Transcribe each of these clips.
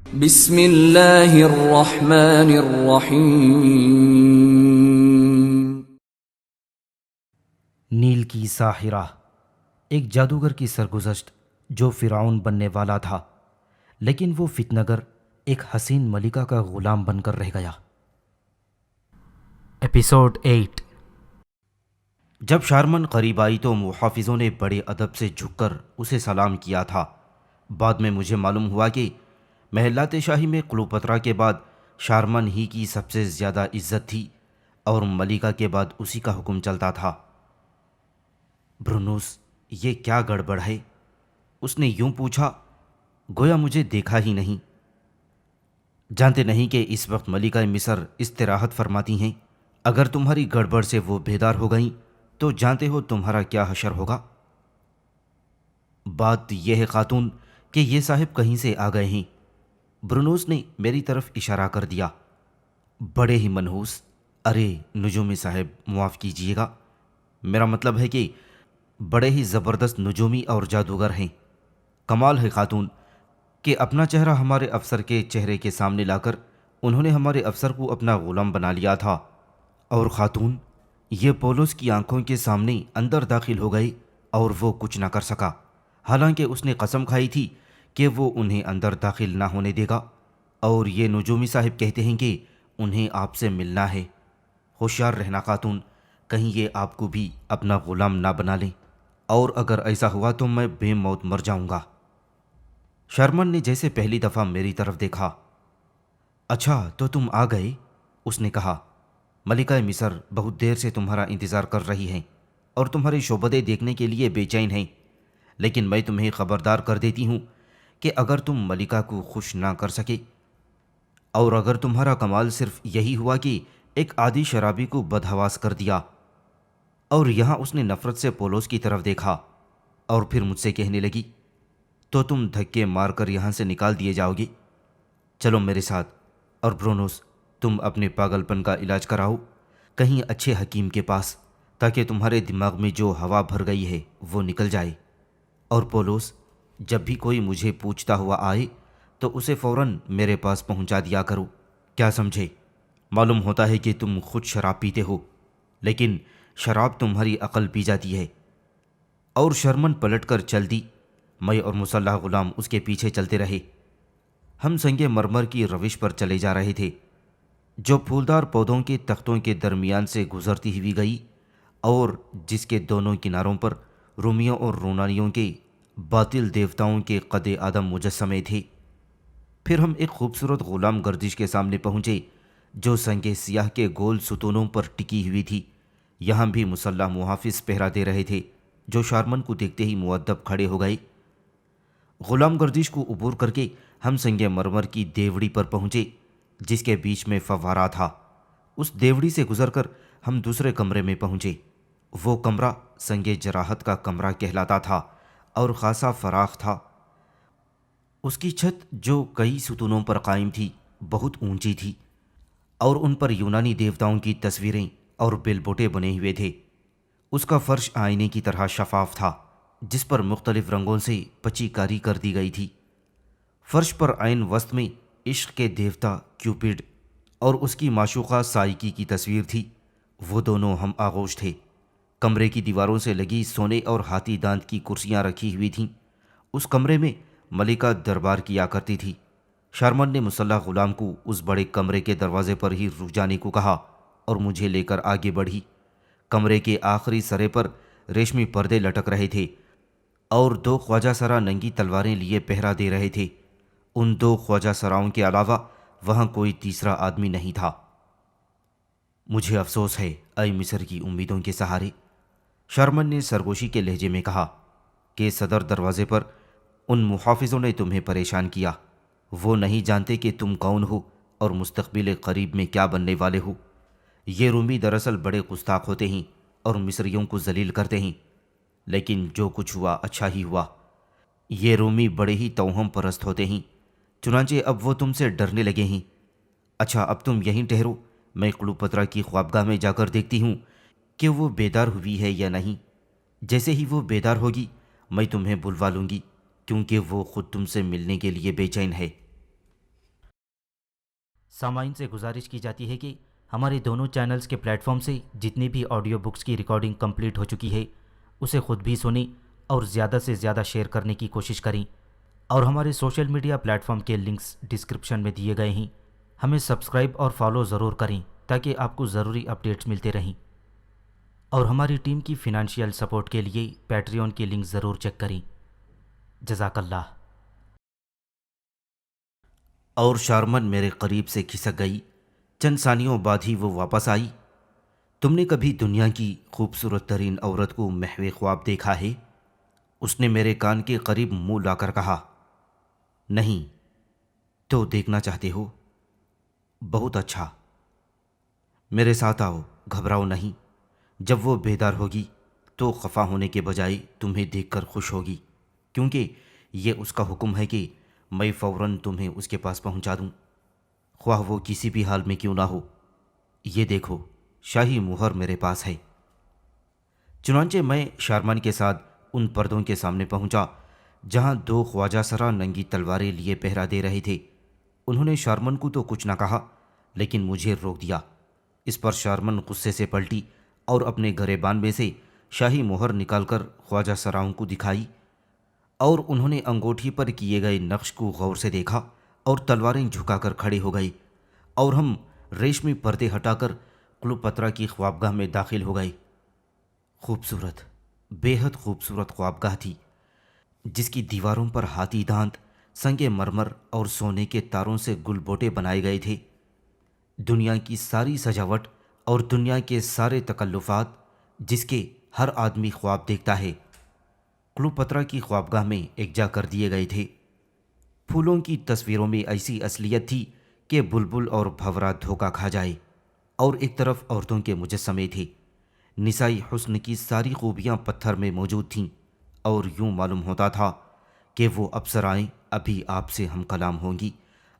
بسم اللہ الرحمن الرحیم۔ نیل کی ساحرہ، ایک جادوگر کی سرگزشت جو فرعون بننے والا تھا، لیکن وہ فتنگر ایک حسین ملکہ کا غلام بن کر رہ گیا۔ ایپیسوڈ 8۔ جب شارمن قریب آئی تو محافظوں نے بڑے ادب سے جھک کر اسے سلام کیا تھا۔ بعد میں مجھے معلوم ہوا کہ محلات شاہی میں کلوپترا کے بعد شارمن ہی کی سب سے زیادہ عزت تھی اور ملکہ کے بعد اسی کا حکم چلتا تھا۔ برونوس، یہ کیا گڑبڑ ہے؟ اس نے یوں پوچھا، گویا مجھے دیکھا ہی نہیں۔ جانتے نہیں کہ اس وقت ملکہ مصر استراحت فرماتی ہیں؟ اگر تمہاری گڑبڑ سے وہ بیدار ہو گئیں تو جانتے ہو تمہارا کیا حشر ہوگا؟ بات یہ ہے خاتون کہ یہ صاحب کہیں سے آ گئے ہیں۔ برونوس نے میری طرف اشارہ کر دیا۔ بڑے ہی منحوس، ارے نجومی صاحب معاف کیجیے گا، میرا مطلب ہے کہ بڑے ہی زبردست نجومی اور جادوگر ہیں۔ کمال ہے خاتون کہ اپنا چہرہ ہمارے افسر کے چہرے کے سامنے لا کر انہوں نے ہمارے افسر کو اپنا غلام بنا لیا تھا، اور خاتون یہ پولوس کی آنکھوں کے سامنے اندر داخل ہو گئے اور وہ کچھ نہ کر سکا، حالانکہ اس نے قسم کھائی تھی کہ وہ انہیں اندر داخل نہ ہونے دے گا، اور یہ نجومی صاحب کہتے ہیں کہ انہیں آپ سے ملنا ہے۔ ہوشیار رہنا خاتون، کہیں یہ آپ کو بھی اپنا غلام نہ بنا لیں، اور اگر ایسا ہوا تو میں بے موت مر جاؤں گا۔ شارمن نے جیسے پہلی دفعہ میری طرف دیکھا۔ اچھا تو تم آ گئے، اس نے کہا۔ ملکہ مصر بہت دیر سے تمہارا انتظار کر رہی ہیں اور تمہارے شعبدے دیکھنے کے لیے بے چین ہیں، لیکن میں تمہیں خبردار کر دیتی ہوں کہ اگر تم ملکہ کو خوش نہ کر سکے، اور اگر تمہارا کمال صرف یہی ہوا کہ ایک عادی شرابی کو بدحواس کر دیا، اور یہاں اس نے نفرت سے پولوس کی طرف دیکھا اور پھر مجھ سے کہنے لگی، تو تم دھکے مار کر یہاں سے نکال دیے جاؤ گے۔ چلو میرے ساتھ، اور برونوس تم اپنے پاگل پن کا علاج کراؤ کہیں اچھے حکیم کے پاس، تاکہ تمہارے دماغ میں جو ہوا بھر گئی ہے وہ نکل جائے۔ اور پولوس، جب بھی کوئی مجھے پوچھتا ہوا آئے تو اسے فوراً میرے پاس پہنچا دیا کرو، کیا سمجھے؟ معلوم ہوتا ہے کہ تم خود شراب پیتے ہو، لیکن شراب تمہاری عقل پی جاتی ہے۔ اور شرمن پلٹ کر چل دی۔ میں اور مسلح غلام اس کے پیچھے چلتے رہے۔ ہم سنگ مرمر کی روش پر چلے جا رہے تھے جو پھولدار پودوں کے تختوں کے درمیان سے گزرتی ہوئی گئی، اور جس کے دونوں کناروں پر رومیوں اور یونانیوں کے باطل دیوتاؤں کے قد آدم مجسمے تھے۔ پھر ہم ایک خوبصورت غلام گردش کے سامنے پہنچے جو سنگ سیاہ کے گول ستونوں پر ٹکی ہوئی تھی۔ یہاں بھی مسلح محافظ پہرا دے رہے تھے جو شارمن کو دیکھتے ہی مؤدب کھڑے ہو گئے۔ غلام گردش کو عبور کر کے ہم سنگ مرمر کی دیوڑی پر پہنچے جس کے بیچ میں فوارہ تھا۔ اس دیوڑی سے گزر کر ہم دوسرے کمرے میں پہنچے۔ وہ کمرہ سنگ جراحت کا کمرہ کہلاتا تھا اور خاصا فراخ تھا۔ اس کی چھت جو کئی ستونوں پر قائم تھی بہت اونچی تھی، اور ان پر یونانی دیوتاؤں کی تصویریں اور بیل بوٹے بنے ہوئے تھے۔ اس کا فرش آئینے کی طرح شفاف تھا جس پر مختلف رنگوں سے پچی کاری کر دی گئی تھی۔ فرش پر عین وسط میں عشق کے دیوتا کیوپڈ اور اس کی معشوقہ سائیکی کی تصویر تھی۔ وہ دونوں ہم آغوش تھے۔ کمرے کی دیواروں سے لگی سونے اور ہاتھی دانت کی کرسیاں رکھی ہوئی تھیں۔ اس کمرے میں ملکہ دربار کیا کرتی تھی۔ شارمن نے مسلح غلام کو اس بڑے کمرے کے دروازے پر ہی رک جانے کو کہا اور مجھے لے کر آگے بڑھی۔ کمرے کے آخری سرے پر ریشمی پردے لٹک رہے تھے اور دو خواجہ سرا ننگی تلواریں لیے پہرا دے رہے تھے۔ ان دو خواجہ سراؤں کے علاوہ وہاں کوئی تیسرا آدمی نہیں تھا۔ مجھے افسوس ہے اے مصر کی امیدوں کے سہارے، شارمن نے سرگوشی کے لہجے میں کہا، کہ صدر دروازے پر ان محافظوں نے تمہیں پریشان کیا۔ وہ نہیں جانتے کہ تم کون ہو اور مستقبل قریب میں کیا بننے والے ہو۔ یہ رومی دراصل بڑے گستاخ ہوتے ہیں اور مصریوں کو ذلیل کرتے ہیں، لیکن جو کچھ ہوا اچھا ہی ہوا۔ یہ رومی بڑے ہی توہم پرست ہوتے ہیں، چنانچہ اب وہ تم سے ڈرنے لگے ہیں۔ اچھا اب تم یہیں ٹھہرو، میں کلوپترا کی خوابگاہ میں جا کر دیکھتی ہوں کہ وہ بیدار ہوئی ہے یا نہیں۔ جیسے ہی وہ بیدار ہوگی میں تمہیں بلوا لوں گی، کیونکہ وہ خود تم سے ملنے کے لیے بے چین ہے۔ سامعین سے گزارش کی جاتی ہے کہ ہمارے دونوں چینلز کے پلیٹ فارم سے جتنی بھی آڈیو بکس کی ریکارڈنگ کمپلیٹ ہو چکی ہے اسے خود بھی سنیں اور زیادہ سے زیادہ شیئر کرنے کی کوشش کریں، اور ہمارے سوشل میڈیا پلیٹ فارم کے لنکس ڈسکرپشن میں دیے گئے ہیں، ہمیں سبسکرائب اور فالو ضرور کریں تاکہ آپ کو ضروری اپڈیٹس ملتے رہیں، اور ہماری ٹیم کی فنانشیل سپورٹ کے لیے پیٹریون کی لنک ضرور چیک کریں۔ جزاک اللہ۔ اور شارمن میرے قریب سے کھسک گئی، چند ثانیوں بعد ہی وہ واپس آئی۔ تم نے کبھی دنیا کی خوبصورت ترین عورت کو محو خواب دیکھا ہے؟ اس نے میرے کان کے قریب منہ لا کر کہا۔ نہیں، تو دیکھنا چاہتے ہو؟ بہت اچھا، میرے ساتھ آؤ، گھبراؤ نہیں۔ جب وہ بیدار ہوگی تو خفا ہونے کے بجائے تمہیں دیکھ کر خوش ہوگی، کیونکہ یہ اس کا حکم ہے کہ میں فوراً تمہیں اس کے پاس پہنچا دوں، خواہ وہ کسی بھی حال میں کیوں نہ ہو۔ یہ دیکھو، شاہی مہر میرے پاس ہے۔ چنانچہ میں شارمن کے ساتھ ان پردوں کے سامنے پہنچا جہاں دو خواجہ سرا ننگی تلواریں لیے پہرا دے رہے تھے۔ انہوں نے شارمن کو تو کچھ نہ کہا لیکن مجھے روک دیا۔ اس پر شارمن غصے سے پلٹی اور اپنے گریبان میں سے شاہی مہر نکال کر خواجہ سراؤں کو دکھائی، اور انہوں نے انگوٹھی پر کیے گئے نقش کو غور سے دیکھا اور تلواریں جھکا کر کھڑے ہو گئے، اور ہم ریشمی پردے ہٹا کر کلوپترا کی خوابگاہ میں داخل ہو گئے۔ خوبصورت، بے حد خوبصورت خوابگاہ تھی، جس کی دیواروں پر ہاتھی دانت، سنگ مرمر اور سونے کے تاروں سے گل بوٹے بنائے گئے تھے۔ دنیا کی ساری سجاوٹ اور دنیا کے سارے تکلفات جس کے ہر آدمی خواب دیکھتا ہے، کلوپترا کی خوابگاہ میں یکجا کر دیے گئے تھے۔ پھولوں کی تصویروں میں ایسی اصلیت تھی کہ بلبل اور بھنورا دھوکہ کھا جائے، اور ایک طرف عورتوں کے مجسمے تھے۔ نسائی حسن کی ساری خوبیاں پتھر میں موجود تھیں، اور یوں معلوم ہوتا تھا کہ وہ اپسرائیں ابھی آپ سے ہم کلام ہوں گی۔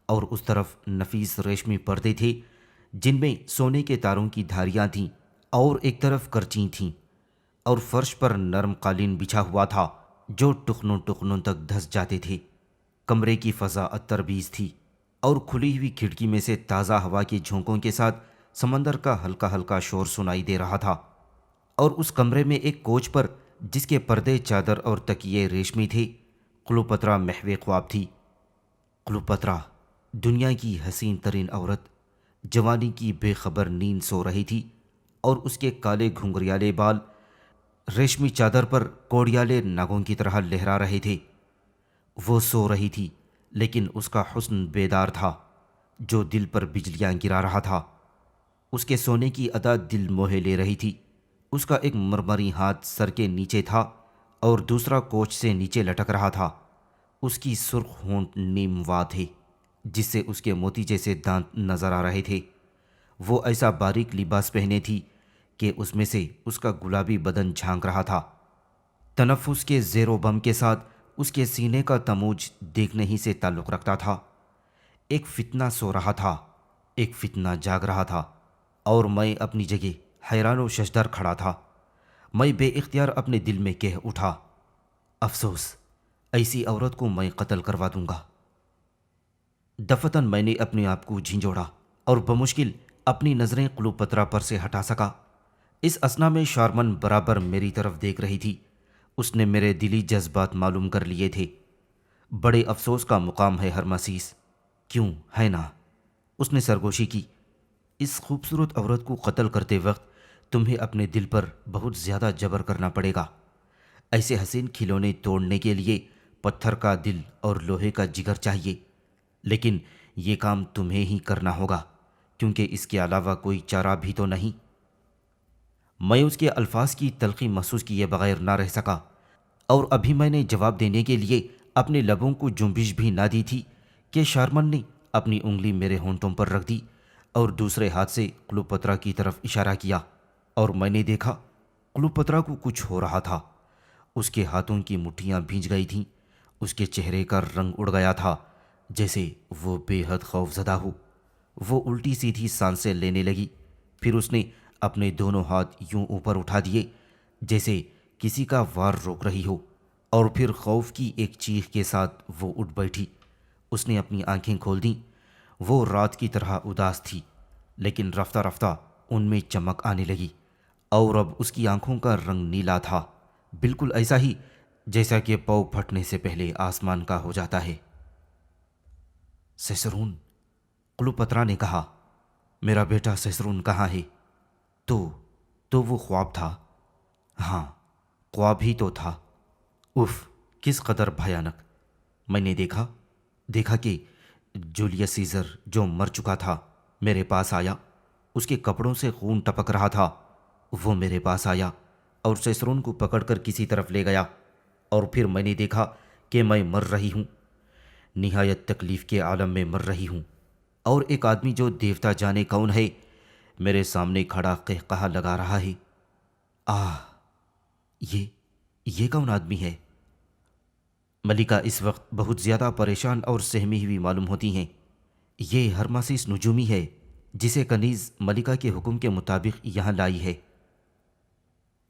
اور اس طرف نفیس ریشمی پردے تھے جن میں سونے کے تاروں کی دھاریاں تھیں، اور ایک طرف کرچیں تھیں، اور فرش پر نرم قالین بچھا ہوا تھا جو ٹخنوں ٹخنوں تک دھس جاتے تھے۔ کمرے کی فضا عطر بیز تھی، اور کھلی ہوئی کھڑکی میں سے تازہ ہوا کے جھونکوں کے ساتھ سمندر کا ہلکا ہلکا شور سنائی دے رہا تھا۔ اور اس کمرے میں ایک کوچ پر جس کے پردے چادر اور تکیے ریشمی تھے، کلوپترا محو خواب تھی۔ کلوپترا، دنیا کی حسین ترین عورت، جوانی کی بے خبر نیند سو رہی تھی، اور اس کے کالے گھنگریالے بال ریشمی چادر پر کوڑیالے ناگوں کی طرح لہرا رہے تھے۔ وہ سو رہی تھی لیکن اس کا حسن بیدار تھا جو دل پر بجلیاں گرا رہا تھا۔ اس کے سونے کی ادا دل موہے لے رہی تھی۔ اس کا ایک مرمری ہاتھ سر کے نیچے تھا اور دوسرا کوچ سے نیچے لٹک رہا تھا۔ اس کی سرخ ہونٹ نیم وا تھے جس سے اس کے موتی جیسے دانت نظر آ رہے تھے۔ وہ ایسا باریک لباس پہنے تھی کہ اس میں سے اس کا گلابی بدن جھانک رہا تھا۔ تنفس کے زیر و بم کے ساتھ اس کے سینے کا تموج دیکھنے ہی سے تعلق رکھتا تھا۔ ایک فتنہ سو رہا تھا، ایک فتنہ جاگ رہا تھا، اور میں اپنی جگہ حیران و ششدر کھڑا تھا۔ میں بے اختیار اپنے دل میں کہہ اٹھا، افسوس، ایسی عورت کو میں قتل کروا دوں گا۔ دفتن میں نے اپنے آپ کو جھنجھوڑا اور بمشکل اپنی نظریں کلوپترا پر سے ہٹا سکا۔ اس اثنا میں شارمن برابر میری طرف دیکھ رہی تھی۔ اس نے میرے دلی جذبات معلوم کر لیے تھے۔ بڑے افسوس کا مقام ہے ہرمسیس، کیوں ہے نا؟ اس نے سرگوشی کی۔ اس خوبصورت عورت کو قتل کرتے وقت تمہیں اپنے دل پر بہت زیادہ جبر کرنا پڑے گا۔ ایسے حسین کھلونے توڑنے کے لیے پتھر کا دل اور لوہے کا جگر چاہیے، لیکن یہ کام تمہیں ہی کرنا ہوگا کیونکہ اس کے علاوہ کوئی چارہ بھی تو نہیں۔ میں اس کے الفاظ کی تلخی محسوس کیے بغیر نہ رہ سکا، اور ابھی میں نے جواب دینے کے لیے اپنے لبوں کو جنبش بھی نہ دی تھی کہ شارمن نے اپنی انگلی میرے ہونٹوں پر رکھ دی اور دوسرے ہاتھ سے کلوپترا کی طرف اشارہ کیا، اور میں نے دیکھا کلوپترا کو کچھ ہو رہا تھا۔ اس کے ہاتھوں کی مٹھیاں بھیج گئی تھیں، اس کے چہرے کا رنگ اڑ گیا تھا جیسے وہ بے حد خوف زدہ ہو۔ وہ الٹی سیدھی سانسیں لینے لگی، پھر اس نے اپنے دونوں ہاتھ یوں اوپر اٹھا دیے جیسے کسی کا وار روک رہی ہو، اور پھر خوف کی ایک چیخ کے ساتھ وہ اٹھ بیٹھی۔ اس نے اپنی آنکھیں کھول دیں۔ وہ رات کی طرح اداس تھی، لیکن رفتہ رفتہ ان میں چمک آنے لگی، اور اب اس کی آنکھوں کا رنگ نیلا تھا، بالکل ایسا ہی جیسا کہ پاؤ پھٹنے سے پہلے آسمان کا ہو جاتا ہے۔ سسرون، کلوپترا نے کہا، میرا بیٹا سسرون کہاں ہے؟ تو وہ خواب تھا۔ ہاں، خواب ہی تو تھا۔ اف، کس قدر بھیانک۔ میں نے دیکھا کہ جولیس سیزر جو مر چکا تھا میرے پاس آیا، اس کے کپڑوں سے خون ٹپک رہا تھا۔ وہ میرے پاس آیا اور سیسرون کو پکڑ کر کسی طرف لے گیا، اور پھر میں نے دیکھا کہ میں مر رہی ہوں، نہایت تکلیف کے عالم میں مر رہی ہوں، اور ایک آدمی جو دیوتا جانے کون ہے میرے سامنے کھڑا قہقہا لگا رہا ہے۔ آہ، یہ کون آدمی ہے؟ ملکہ اس وقت بہت زیادہ پریشان اور سہمی ہوئی معلوم ہوتی ہیں۔ یہ ہرماسیس نجومی ہے جسے کنیز ملکہ کے حکم کے مطابق یہاں لائی ہے۔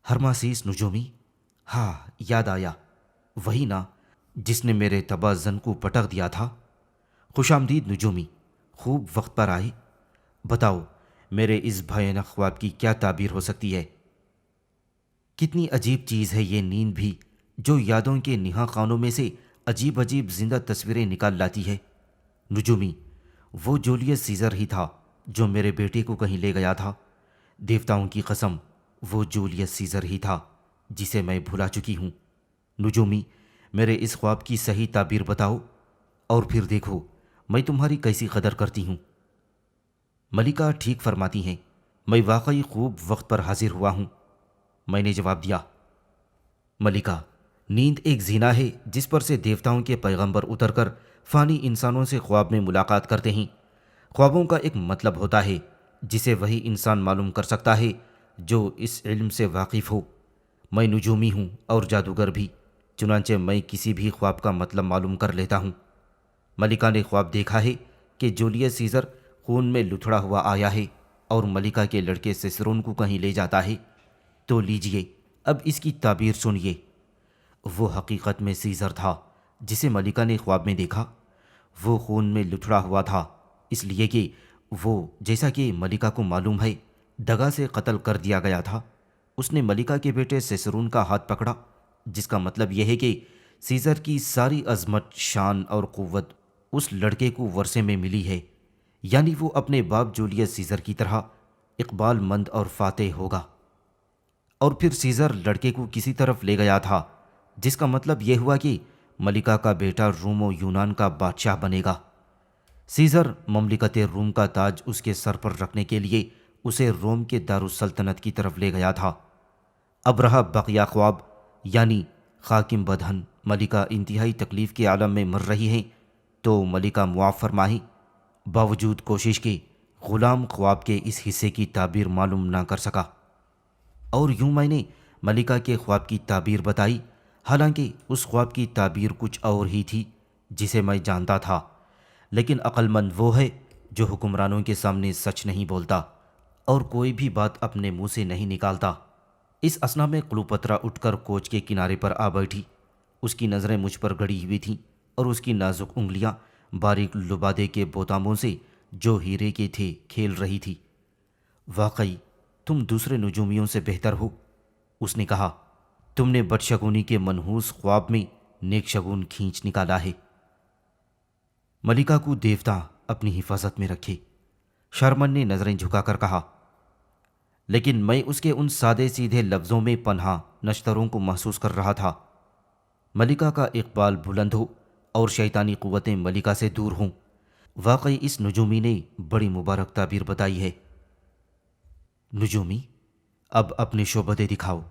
ہرماسیس نجومی؟ ہاں، یاد آیا، وہی نا جس نے میرے تباہ زن کو پٹک دیا تھا۔ خوش آمدید نجومی، خوب وقت پر آئے۔ بتاؤ، میرے اس بھیانک خواب کی کیا تعبیر ہو سکتی ہے؟ کتنی عجیب چیز ہے یہ نیند بھی، جو یادوں کے نہا خانوں میں سے عجیب عجیب زندہ تصویریں نکال لاتی ہے۔ نجومی، وہ جولیس سیزر ہی تھا جو میرے بیٹے کو کہیں لے گیا تھا۔ دیوتاؤں کی قسم، وہ جولیس سیزر ہی تھا جسے میں بھلا چکی ہوں۔ نجومی، میرے اس خواب کی صحیح تعبیر بتاؤ، اور پھر دیکھو میں تمہاری کیسی قدر کرتی ہوں۔ ملکہ ٹھیک فرماتی ہیں، میں واقعی خوب وقت پر حاضر ہوا ہوں، میں نے جواب دیا۔ ملکہ، نیند ایک زینہ ہے جس پر سے دیوتاؤں کے پیغمبر اتر کر فانی انسانوں سے خواب میں ملاقات کرتے ہیں۔ خوابوں کا ایک مطلب ہوتا ہے جسے وہی انسان معلوم کر سکتا ہے جو اس علم سے واقف ہو۔ میں نجومی ہوں اور جادوگر بھی، چنانچہ میں کسی بھی خواب کا مطلب معلوم کر لیتا ہوں۔ ملکہ نے خواب دیکھا ہے کہ جولیس سیزر خون میں لتھڑا ہوا آیا ہے اور ملکہ کے لڑکے سسرون کو کہیں لے جاتا ہے۔ تو لیجئے اب اس کی تعبیر سنیے۔ وہ حقیقت میں سیزر تھا جسے ملکہ نے خواب میں دیکھا۔ وہ خون میں لتھڑا ہوا تھا، اس لیے کہ وہ، جیسا کہ ملکہ کو معلوم ہے، دغا سے قتل کر دیا گیا تھا۔ اس نے ملکہ کے بیٹے سسرون کا ہاتھ پکڑا، جس کا مطلب یہ ہے کہ سیزر کی ساری عظمت، شان اور قوت اس لڑکے کو ورثے میں ملی ہے، یعنی وہ اپنے باپ جولیس سیزر کی طرح اقبال مند اور فاتح ہوگا۔ اور پھر سیزر لڑکے کو کسی طرف لے گیا تھا، جس کا مطلب یہ ہوا کہ ملکہ کا بیٹا روم و یونان کا بادشاہ بنے گا۔ سیزر مملکت روم کا تاج اس کے سر پر رکھنے کے لیے اسے روم کے دارالسلطنت کی طرف لے گیا تھا۔ اب رہا بقیہ خواب، یعنی حاکم بدہن ملکہ انتہائی تکلیف کے عالم میں مر رہی ہیں، تو ملکہ معاف فرمائیں، باوجود کوشش کے غلام خواب کے اس حصے کی تعبیر معلوم نہ کر سکا۔ اور یوں میں نے ملکہ کے خواب کی تعبیر بتائی، حالانکہ اس خواب کی تعبیر کچھ اور ہی تھی جسے میں جانتا تھا، لیکن عقل مند وہ ہے جو حکمرانوں کے سامنے سچ نہیں بولتا اور کوئی بھی بات اپنے منہ سے نہیں نکالتا۔ اس اثنا میں کلوپترا اٹھ کر کوچ کے کنارے پر آ بیٹھی۔ اس کی نظریں مجھ پر گڑی ہوئی تھیں اور اس کی نازک انگلیاں باریک لبادے کے بوتاموں سے جو ہیرے کے تھے کھیل رہی تھی۔ واقعی تم دوسرے نجومیوں سے بہتر ہو، اس نے کہا۔ تم نے بدشگونی کے منحوس خواب میں نیک شگون کھینچ نکالا ہے۔ ملکہ کو دیوتا اپنی حفاظت میں رکھے، شارمن نے نظریں جھکا کر کہا، لیکن میں اس کے ان سادے سیدھے لفظوں میں پنہا نشتروں کو محسوس کر رہا تھا۔ ملکہ کا اقبال بلند ہو اور شیطانی قوتیں ملکہ سے دور ہوں۔ واقعی اس نجومی نے بڑی مبارک تعبیر بتائی ہے۔ نجومی، اب اپنے شعبدے دکھاؤ۔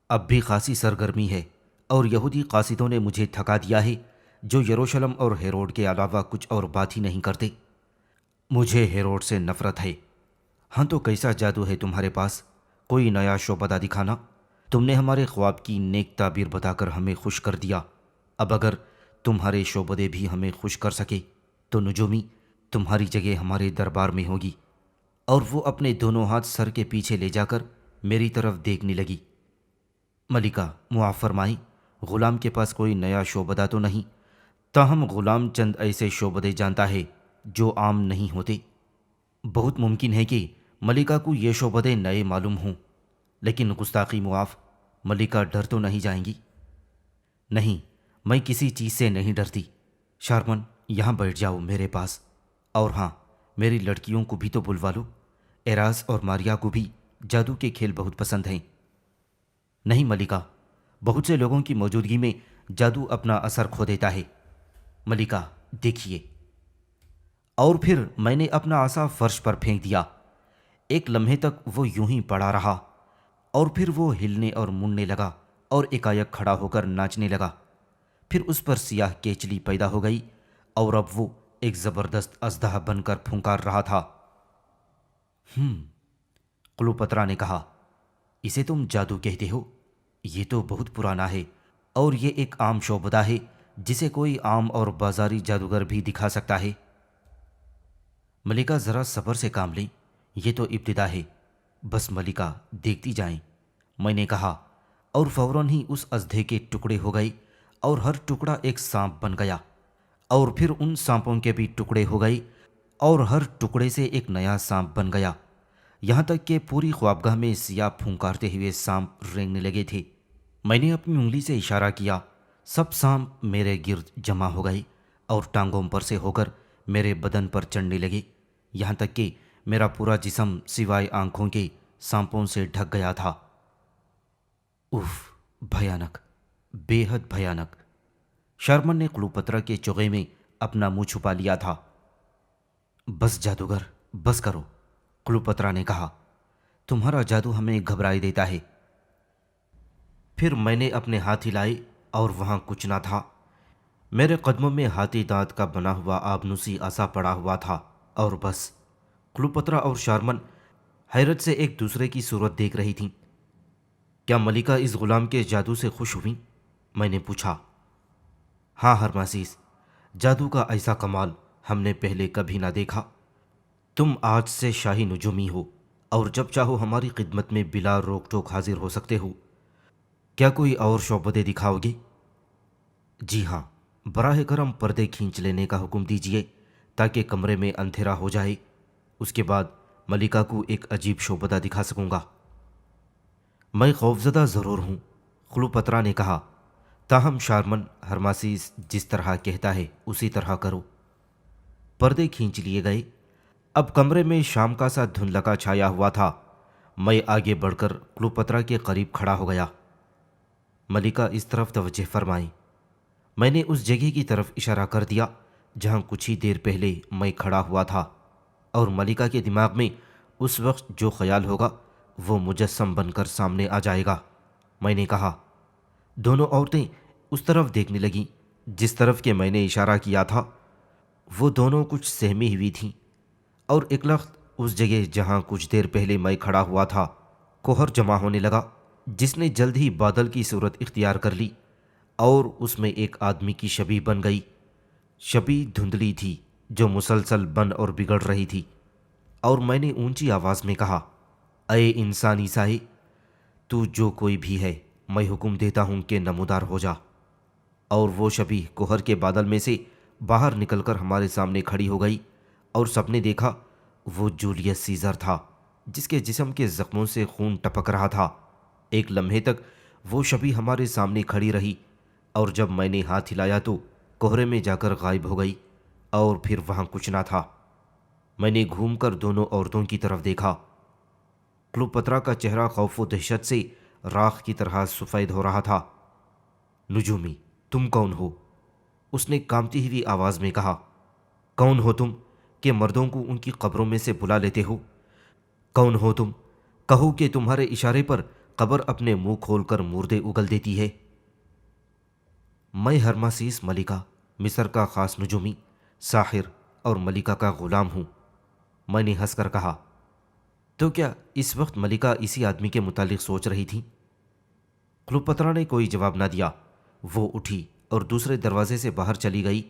اب بھی خاصی سرگرمی ہے اور یہودی قاصدوں نے مجھے تھکا دیا ہے، جو یروشلم اور ہیروڈ کے علاوہ کچھ اور بات ہی نہیں کرتے۔ مجھے ہیروڈ سے نفرت ہے۔ ہاں تو کیسا جادو ہے تمہارے پاس؟ کوئی نیا شعبدہ دکھانا۔ تم نے ہمارے خواب کی نیک تعبیر بتا کر ہمیں خوش کر دیا، اب اگر تمہارے شعبدے بھی ہمیں خوش کر سکے تو نجومی، تمہاری جگہ ہمارے دربار میں ہوگی۔ اور وہ اپنے دونوں ہاتھ سر کے پیچھے لے جا کر میری طرف دیکھنے لگی۔ ملکہ معاف فرمائیں، غلام کے پاس کوئی نیا شعبدہ تو نہیں، تاہم غلام چند ایسے شعبدے جانتا ہے جو عام نہیں ہوتے۔ بہت ممکن ہے کہ ملکہ کو یہ شعبدیں نئے معلوم ہوں، لیکن گستاخی معاف، ملکہ ڈر تو نہیں جائیں گی؟ نہیں، میں کسی چیز سے نہیں ڈرتی۔ شارمن، یہاں بیٹھ جاؤ میرے پاس، اور ہاں، میری لڑکیوں کو بھی تو بلوا لو۔ ایراز اور ماریا کو بھی جادو کے کھیل بہت پسند ہیں۔ نہیں ملکہ، بہت سے لوگوں کی موجودگی میں جادو اپنا اثر کھو دیتا ہے۔ ملکہ دیکھیے۔ اور پھر میں نے اپنا عصا فرش پر پھینک دیا۔ ایک لمحے تک وہ یوں ہی پڑا رہا، اور پھر وہ ہلنے اور مڑنے لگا اور ایکایک کھڑا ہو کر ناچنے لگا۔ پھر اس پر سیاہ کیچلی پیدا ہو گئی، اور اب وہ ایک زبردست اژدہا بن کر پھنکار رہا تھا۔ کلوپترا نے کہا، اسے تم جادو کہتے ہو؟ یہ تو بہت پرانا ہے، اور یہ ایک عام شعبدہ ہے جسے کوئی عام اور بازاری جادوگر بھی دکھا سکتا ہے۔ ملکہ ذرا صبر سے کام لیں، یہ تو ابتدا ہے۔ بس ملکہ دیکھتی جائیں، میں نے کہا، اور فوراً ہی اس اژدھے کے ٹکڑے ہو گئے، اور ہر ٹکڑا ایک سانپ بن گیا، اور پھر ان سانپوں کے بھی ٹکڑے ہو گئے، اور ہر ٹکڑے سے ایک نیا سانپ بن گیا، یہاں تک کہ پوری خوابگاہ میں سیاہ پھونکارتے ہوئے سانپ رینگنے لگے تھے۔ میں نے اپنی انگلی سے اشارہ کیا، سب سانپ میرے گرد جمع ہو گئے اور ٹانگوں پر سے ہو کر میرے بدن پر چڑھنے لگے، یہاں تک کہ میرا پورا جسم سوائے آنکھوں کے سانپوں سے ڈھک گیا تھا۔ اف، بھیانک، بے حد بھیانک۔ شارمن نے کلوپترا کے چوغے میں اپنا منہ چھپا لیا تھا۔ بس جادوگر، بس کرو، کلوپترا نے کہا، تمہارا جادو ہمیں گھبرائے دیتا ہے۔ پھر میں نے اپنے ہاتھ ہلائے اور وہاں کچھ نہ تھا۔ میرے قدموں میں ہاتھی دانت کا بنا ہوا آبنوسی عصا پڑا ہوا تھا، اور بس۔ کلوپترا اور شارمن حیرت سے ایک دوسرے کی صورت دیکھ رہی تھیں۔ کیا ملکہ اس غلام کے جادو سے خوش ہوئیں؟ میں نے پوچھا۔ ہاں ہرماسیس، جادو کا ایسا کمال ہم نے پہلے کبھی نہ دیکھا۔ تم آج سے شاہی نجومی ہو، اور جب چاہو ہماری خدمت میں بلا روک ٹوک حاضر ہو سکتے ہو۔ کیا کوئی اور شعبدے دکھاؤ گے؟ جی ہاں، براہ کرم پردے کھینچ لینے کا حکم دیجیے تاکہ کمرے میں اندھیرا ہو جائے، اس کے بعد ملکہ کو ایک عجیب شعبدہ دکھا سکوں گا۔ میں خوفزدہ ضرور ہوں، کلوپترا نے کہا، تاہم شارمن، ہرماسیس جس طرح کہتا ہے اسی طرح کرو۔ پردے کھینچ لیے گئے۔ اب کمرے میں شام کا سا دھندلکا چھایا ہوا تھا۔ میں آگے بڑھ کر کلوپترا کے قریب کھڑا ہو گیا۔ ملکہ اس طرف توجہ فرمائیں۔ میں نے اس جگہ کی طرف اشارہ کر دیا جہاں کچھ ہی دیر پہلے میں کھڑا ہوا تھا، اور ملکہ کے دماغ میں اس وقت جو خیال ہوگا وہ مجسم بن کر سامنے آ جائے گا۔ میں نے کہا۔ دونوں عورتیں اس طرف دیکھنے لگیں جس طرف کہ میں نے اشارہ کیا تھا۔ وہ دونوں کچھ سہمی ہوئی تھیں، اور ایک لخت اس جگہ جہاں کچھ دیر پہلے میں کھڑا ہوا تھا کوہر جمع ہونے لگا، جس نے جلد ہی بادل کی صورت اختیار کر لی، اور اس میں ایک آدمی کی شبیہ بن گئی۔ شبیہ دھندلی تھی جو مسلسل بن اور بگڑ رہی تھی، اور میں نے اونچی آواز میں کہا، اے انسانی سائے، تو جو کوئی بھی ہے، میں حکم دیتا ہوں کہ نمودار ہو جا۔ اور وہ شبیہ کوہر کے بادل میں سے باہر نکل کر ہمارے سامنے کھڑی ہو گئی، اور سب نے دیکھا وہ جولیس سیزر تھا، جس کے جسم کے زخموں سے خون ٹپک رہا تھا۔ ایک لمحے تک وہ شبیہ ہمارے سامنے کھڑی رہی، اور جب میں نے ہاتھ ہلایا تو کوہرے میں جا کر غائب ہو گئی، اور پھر وہاں کچھ نہ تھا۔ میں نے گھوم کر دونوں عورتوں کی طرف دیکھا۔ کلوپترا کا چہرہ خوف و دہشت سے راکھ کی طرح سفید ہو رہا تھا۔ نجومی، تم کون ہو؟ اس نے کانپتی ہوئی آواز میں کہا۔ کون ہو تم کہ مردوں کو ان کی قبروں میں سے بلا لیتے ہو؟ کون ہو تم؟ کہو کہ تمہارے اشارے پر قبر اپنے منہ کھول کر مردے اگل دیتی ہے۔ میں ہرماسیس ملکہ، مصر کا خاص نجومی، ساحر اور ملکہ کا غلام ہوں، میں نے ہنس کر کہا۔ تو کیا اس وقت ملکہ اسی آدمی کے متعلق سوچ رہی تھی؟ کلوپترا نے کوئی جواب نہ دیا۔ وہ اٹھی اور دوسرے دروازے سے باہر چلی گئی۔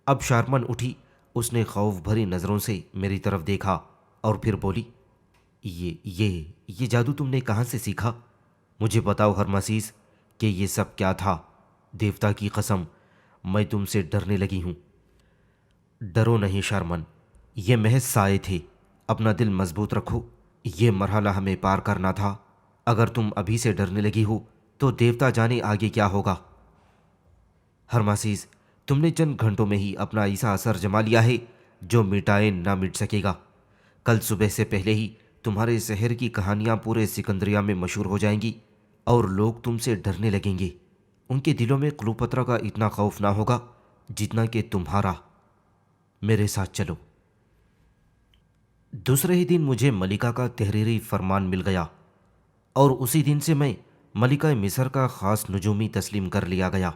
اب شارمن اٹھی، اس نے خوف بھری نظروں سے میری طرف دیکھا اور پھر بولی، یہ جادو تم نے کہاں سے سیکھا؟ مجھے بتاؤ ہرماسیس کہ یہ سب کیا تھا۔ دیوتا کی قسم، میں تم سے ڈرنے لگی ہوں۔ ڈرو نہیں شارمن، یہ محض سائے تھے، اپنا دل مضبوط رکھو، یہ مرحلہ ہمیں پار کرنا تھا، اگر تم ابھی سے ڈرنے لگی ہو تو دیوتا جانے آگے کیا ہوگا۔ ہرماسیز، تم نے چند گھنٹوں میں ہی اپنا ایسا اثر جما لیا ہے جو مٹائے نہ مٹ سکے گا۔ کل صبح سے پہلے ہی تمہارے سحر کی کہانیاں پورے سکندریہ میں مشہور ہو جائیں گی اور لوگ تم سے ڈرنے لگیں گے۔ ان کے دلوں میں کلوپترا کا اتنا خوف نہ ہوگا جتنا کہ تمہارا۔ میرے ساتھ چلو۔ دوسرے ہی دن مجھے ملکہ کا تحریری فرمان مل گیا اور اسی دن سے میں ملکہ مصر کا خاص نجومی تسلیم کر لیا گیا۔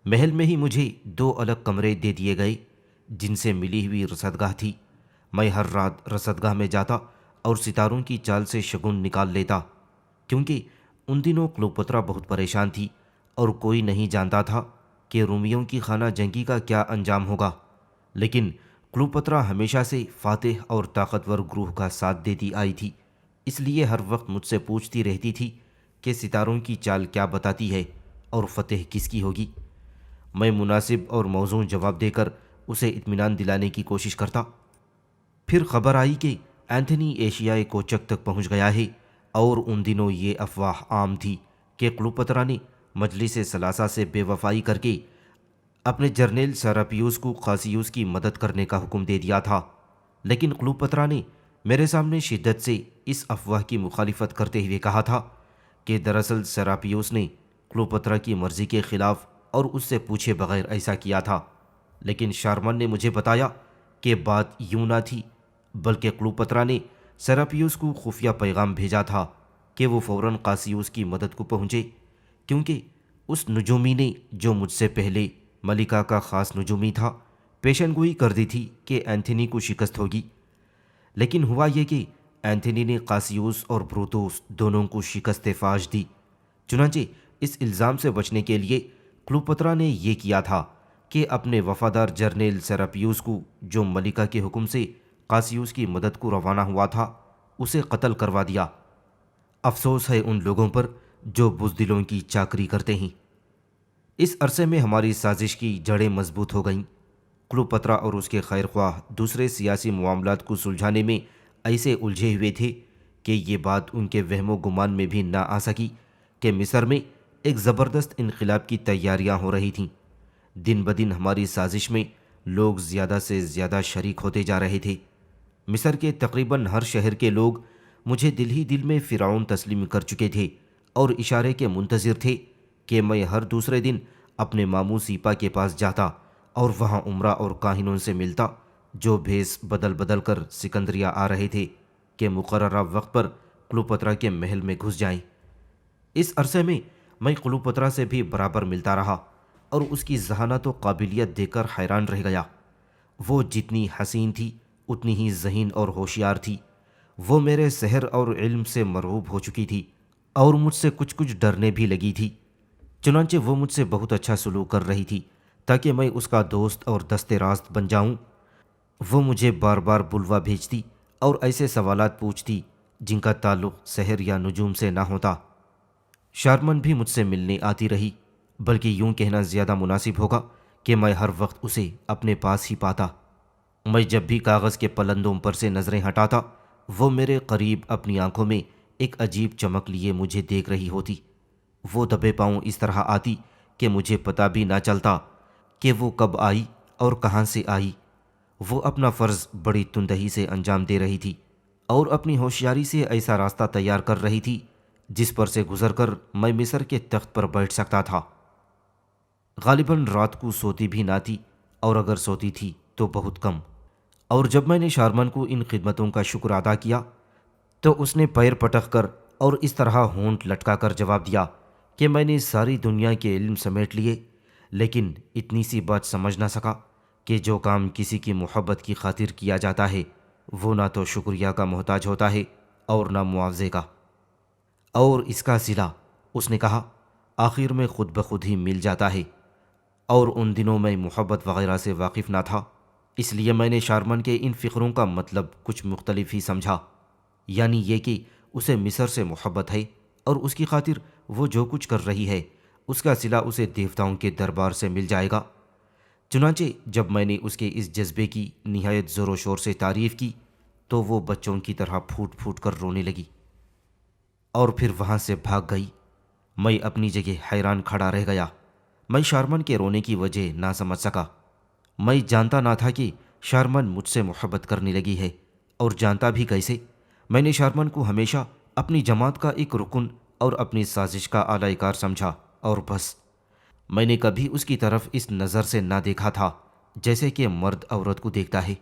محل میں ہی مجھے 2 الگ کمرے دے دیے گئے جن سے ملی ہوئی رصدگاہ تھی۔ میں ہر رات رصدگاہ میں جاتا اور ستاروں کی چال سے شگون نکال لیتا، کیونکہ ان دنوں کلوپترا بہت پریشان تھی اور کوئی نہیں جانتا تھا کہ رومیوں کی خانہ جنگی کا کیا انجام ہوگا۔ لیکن کلوپترا ہمیشہ سے فاتح اور طاقتور گروہ کا ساتھ دیتی آئی تھی، اس لیے ہر وقت مجھ سے پوچھتی رہتی تھی کہ ستاروں کی چال کیا بتاتی ہے اور فتح کس کی ہوگی۔ میں مناسب اور موزوں جواب دے کر اسے اطمینان دلانے کی کوشش کرتا۔ پھر خبر آئی کہ اینتھنی ایشیائے کوچک تک پہنچ گیا ہے، اور ان دنوں یہ افواہ عام تھی کہ کلوپترا نے مجلس ثلاثہ سے بے وفائی کر کے اپنے جرنیل سیراپیوس کو قاسیوس کی مدد کرنے کا حکم دے دیا تھا۔ لیکن کلوپترا نے میرے سامنے شدت سے اس افواہ کی مخالفت کرتے ہوئے کہا تھا کہ دراصل سیراپیوس نے کلوپترا کی مرضی کے خلاف اور اس سے پوچھے بغیر ایسا کیا تھا۔ لیکن شارمن نے مجھے بتایا کہ بات یوں نہ تھی، بلکہ کلوپترا نے سیراپیوس کو خفیہ پیغام بھیجا تھا کہ وہ فوراً قاسیوس کی مدد کو پہنچے، کیونکہ اس نجومی نے جو مجھ سے پہلے ملکہ کا خاص نجومی تھا پیشن گوئی کر دی تھی کہ اینتھنی کو شکست ہوگی۔ لیکن ہوا یہ کہ اینتھنی نے قاسیوس اور بروتوس دونوں کو شکست فاش دی۔ چنانچہ اس الزام سے بچنے کے لیے کلوپترا نے یہ کیا تھا کہ اپنے وفادار جرنیل سیراپیوس کو، جو ملکہ کے حکم سے قاسیوس کی مدد کو روانہ ہوا تھا، اسے قتل کروا دیا۔ افسوس ہے ان لوگوں پر جو بزدلوں کی چاکری کرتے ہیں۔ اس عرصے میں ہماری سازش کی جڑیں مضبوط ہو گئیں۔ کلوپترا اور اس کے خیر خواہ دوسرے سیاسی معاملات کو سلجھانے میں ایسے الجھے ہوئے تھے کہ یہ بات ان کے وہم و گمان میں بھی نہ آ سکی کہ مصر میں ایک زبردست انقلاب کی تیاریاں ہو رہی تھیں۔ دن بدن ہماری سازش میں لوگ زیادہ سے زیادہ شریک ہوتے جا رہے تھے۔ مصر کے تقریباً ہر شہر کے لوگ مجھے دل ہی دل میں فرعون تسلیم کر چکے تھے اور اشارے کے منتظر تھے کہ میں ہر دوسرے دن اپنے ماموں سیپا کے پاس جاتا اور وہاں عمرہ اور کاہنوں سے ملتا جو بھیس بدل بدل کر سکندریہ آ رہے تھے کہ مقررہ وقت پر کلوپترا کے محل میں گھس جائیں۔ اس عرصے میں میں کلوپترا سے بھی برابر ملتا رہا اور اس کی ذہانت و قابلیت دیکھ کر حیران رہ گیا۔ وہ جتنی حسین تھی اتنی ہی ذہین اور ہوشیار تھی۔ وہ میرے سحر اور علم سے مرعوب ہو چکی تھی اور مجھ سے کچھ ڈرنے بھی لگی تھی۔ چنانچہ وہ مجھ سے بہت اچھا سلوک کر رہی تھی تاکہ میں اس کا دوست اور دست راست بن جاؤں۔ وہ مجھے بار بار بلوا بھیجتی اور ایسے سوالات پوچھتی جن کا تعلق سحر یا نجوم سے نہ ہوتا۔ شارمن بھی مجھ سے ملنے آتی رہی، بلکہ یوں کہنا زیادہ مناسب ہوگا کہ میں ہر وقت اسے اپنے پاس ہی پاتا۔ میں جب بھی کاغذ کے پلندوں پر سے نظریں ہٹاتا، وہ میرے قریب اپنی آنکھوں میں ایک عجیب چمک لیے مجھے دیکھ رہی ہوتی۔ وہ دبے پاؤں اس طرح آتی کہ مجھے پتہ بھی نہ چلتا کہ وہ کب آئی اور کہاں سے آئی۔ وہ اپنا فرض بڑی تندہی سے انجام دے رہی تھی اور اپنی ہوشیاری سے ایسا راستہ تیار کر رہی تھی جس پر سے گزر کر میں مصر کے تخت پر بیٹھ سکتا تھا۔ غالباً رات کو سوتی بھی نہ تھی، اور اگر سوتی تھی تو بہت کم۔ اور جب میں نے شارمن کو ان خدمتوں کا شکر ادا کیا تو اس نے پیر پٹک کر اور اس طرح ہونٹ لٹکا کر جواب دیا کہ میں نے ساری دنیا کے علم سمیٹ لیے، لیکن اتنی سی بات سمجھ نہ سکا کہ جو کام کسی کی محبت کی خاطر کیا جاتا ہے وہ نہ تو شکریہ کا محتاج ہوتا ہے اور نہ معاوضے کا، اور اس کا صلہ، اس نے کہا، آخر میں خود بخود ہی مل جاتا ہے۔ اور ان دنوں میں محبت وغیرہ سے واقف نہ تھا، اس لیے میں نے شارمن کے ان فقروں کا مطلب کچھ مختلف ہی سمجھا، یعنی یہ کہ اسے مصر سے محبت ہے اور اس کی خاطر وہ جو کچھ کر رہی ہے اس کا صلہ اسے دیوتاؤں کے دربار سے مل جائے گا۔ چنانچہ جب میں نے اس کے اس جذبے کی نہایت زور و شور سے تعریف کی تو وہ بچوں کی طرح پھوٹ پھوٹ کر رونے لگی اور پھر وہاں سے بھاگ گئی۔ میں اپنی جگہ حیران کھڑا رہ گیا۔ میں شارمن کے رونے کی وجہ نہ سمجھ سکا۔ میں جانتا نہ تھا کہ شارمن مجھ سے محبت کرنے لگی ہے، اور جانتا بھی کیسے۔ میں نے شارمن کو ہمیشہ اپنی جماعت کا ایک رکن اور اپنی سازش کا اعلی کار سمجھا، اور بس۔ میں نے کبھی اس کی طرف اس نظر سے نہ دیکھا تھا جیسے کہ مرد عورت کو دیکھتا ہے۔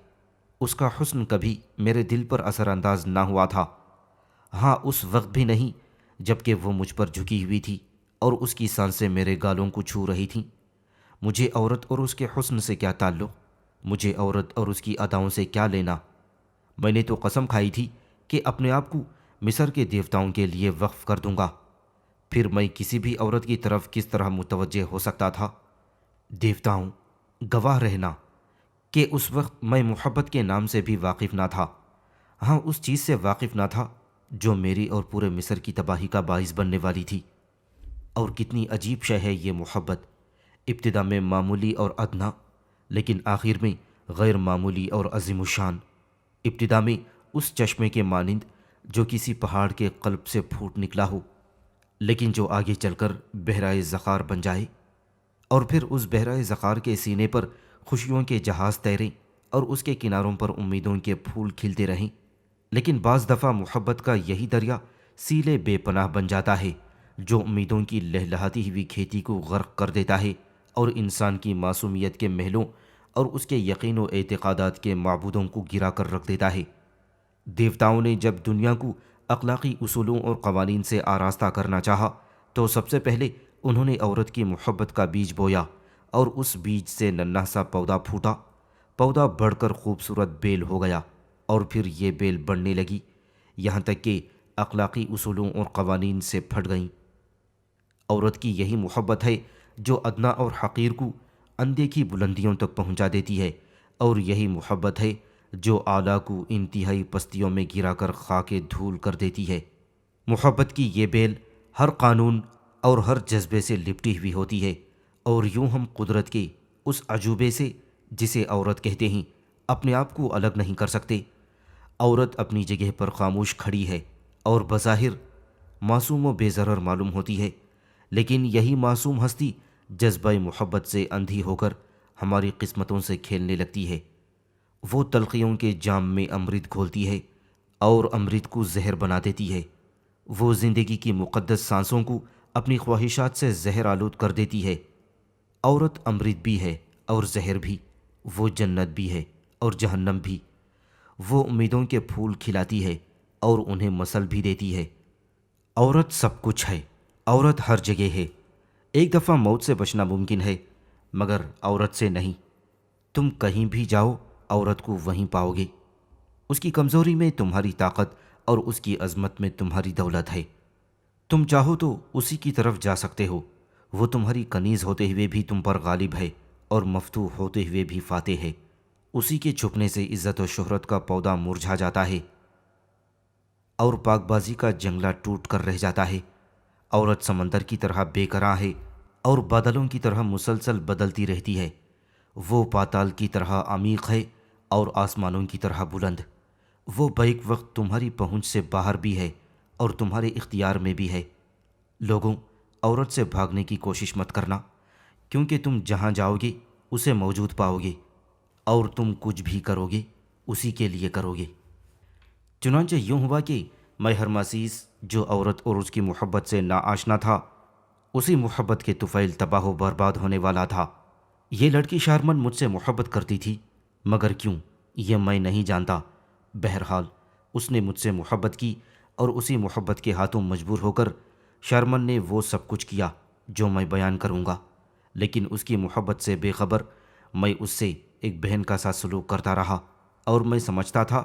اس کا حسن کبھی میرے دل پر اثر انداز نہ ہوا تھا، ہاں اس وقت بھی نہیں جب کہ وہ مجھ پر جھکی ہوئی تھی اور اس کی سانسیں میرے گالوں کو چھو رہی تھیں۔ مجھے عورت اور اس کے حسن سے کیا تعلق؟ مجھے عورت اور اس کی اداؤں سے کیا لینا؟ میں نے تو قسم کھائی تھی کہ اپنے آپ کو مصر کے دیوتاؤں کے لیے وقف کر دوں گا۔ پھر میں کسی بھی عورت کی طرف کس طرح متوجہ ہو سکتا تھا؟ دیوتاؤں، گواہ رہنا کہ اس وقت میں محبت کے نام سے بھی واقف نہ تھا، ہاں اس چیز سے واقف نہ تھا جو میری اور پورے مصر کی تباہی کا باعث بننے والی تھی۔ اور کتنی عجیب شے ہے یہ محبت، ابتدا میں معمولی اور ادنا، لیکن آخر میں غیر معمولی اور عظیم الشان۔ ابتدا میں اس چشمے کے مانند جو کسی پہاڑ کے قلب سے پھوٹ نکلا ہو، لیکن جو آگے چل کر بحرائے ذخار بن جائے، اور پھر اس بحرائے ذخار کے سینے پر خوشیوں کے جہاز تیریں اور اس کے کناروں پر امیدوں کے پھول کھلتے رہیں۔ لیکن بعض دفعہ محبت کا یہی دریا سیلے بے پناہ بن جاتا ہے جو امیدوں کی لہلہاتی ہوئی کھیتی کو غرق کر دیتا ہے اور انسان کی معصومیت کے محلوں اور اس کے یقین و اعتقادات کے معبودوں کو گرا کر رکھ دیتا ہے۔ دیوتاؤں نے جب دنیا کو اخلاقی اصولوں اور قوانین سے آراستہ کرنا چاہا تو سب سے پہلے انہوں نے عورت کی محبت کا بیج بویا، اور اس بیج سے ننھا سا پودا پھوٹا۔ پودا بڑھ کر خوبصورت بیل ہو گیا، اور پھر یہ بیل بڑھنے لگی یہاں تک کہ اخلاقی اصولوں اور قوانین سے پھٹ گئیں۔ عورت کی یہی محبت ہے جو ادنا اور حقیر کو اندیکھی بلندیوں تک پہنچا دیتی ہے، اور یہی محبت ہے جو اعلیٰ کو انتہائی پستیوں میں گرا کر خاک دھول کر دیتی ہے۔ محبت کی یہ بیل ہر قانون اور ہر جذبے سے لپٹی ہوئی ہوتی ہے، اور یوں ہم قدرت کے اس عجوبے سے جسے عورت کہتے ہیں اپنے آپ کو الگ نہیں کر سکتے۔ عورت اپنی جگہ پر خاموش کھڑی ہے اور بظاہر معصوم و بے ضرر معلوم ہوتی ہے، لیکن یہی معصوم ہستی جذبہ محبت سے اندھی ہو کر ہماری قسمتوں سے کھیلنے لگتی ہے۔ وہ تلخیوں کے جام میں امرت گھولتی ہے اور امرت کو زہر بنا دیتی ہے۔ وہ زندگی کی مقدس سانسوں کو اپنی خواہشات سے زہر آلود کر دیتی ہے۔ عورت امرت بھی ہے اور زہر بھی، وہ جنت بھی ہے اور جہنم بھی۔ وہ امیدوں کے پھول کھلاتی ہے اور انہیں مسل بھی دیتی ہے۔ عورت سب کچھ ہے، عورت ہر جگہ ہے۔ ایک دفعہ موت سے بچنا ممکن ہے، مگر عورت سے نہیں۔ تم کہیں بھی جاؤ عورت کو وہیں پاؤ گے۔ اس کی کمزوری میں تمہاری طاقت اور اس کی عظمت میں تمہاری دولت ہے۔ تم چاہو تو اسی کی طرف جا سکتے ہو۔ وہ تمہاری کنیز ہوتے ہوئے بھی تم پر غالب ہے اور مفتوح ہوتے ہوئے بھی فاتح ہے۔ اسی کے چھپنے سے عزت و شہرت کا پودا مرجھا جاتا ہے اور پاک بازی کا جنگلہ ٹوٹ کر رہ جاتا ہے۔ عورت سمندر کی طرح بے قرار ہے اور بادلوں کی طرح مسلسل بدلتی رہتی ہے۔ وہ پاتال کی طرح عمیق ہے اور آسمانوں کی طرح بلند۔ وہ بیک وقت تمہاری پہنچ سے باہر بھی ہے اور تمہارے اختیار میں بھی ہے۔ لوگوں، عورت سے بھاگنے کی کوشش مت کرنا، کیونکہ تم جہاں جاؤ گے اسے موجود پاؤ گے، اور تم کچھ بھی کرو گے اسی کے لیے کرو گے۔ چنانچہ یوں ہوا کہ میں ہرماسیس جو عورت اور اس کی محبت سے ناآشنا تھا، اسی محبت کے طفیل تباہ و برباد ہونے والا تھا۔ یہ لڑکی شارمن مجھ سے محبت کرتی تھی، مگر کیوں یہ میں نہیں جانتا۔ بہرحال اس نے مجھ سے محبت کی، اور اسی محبت کے ہاتھوں مجبور ہو کر شارمن نے وہ سب کچھ کیا جو میں بیان کروں گا۔ لیکن اس کی محبت سے بے خبر میں اس سے ایک بہن کا سا سلوک کرتا رہا، اور میں سمجھتا تھا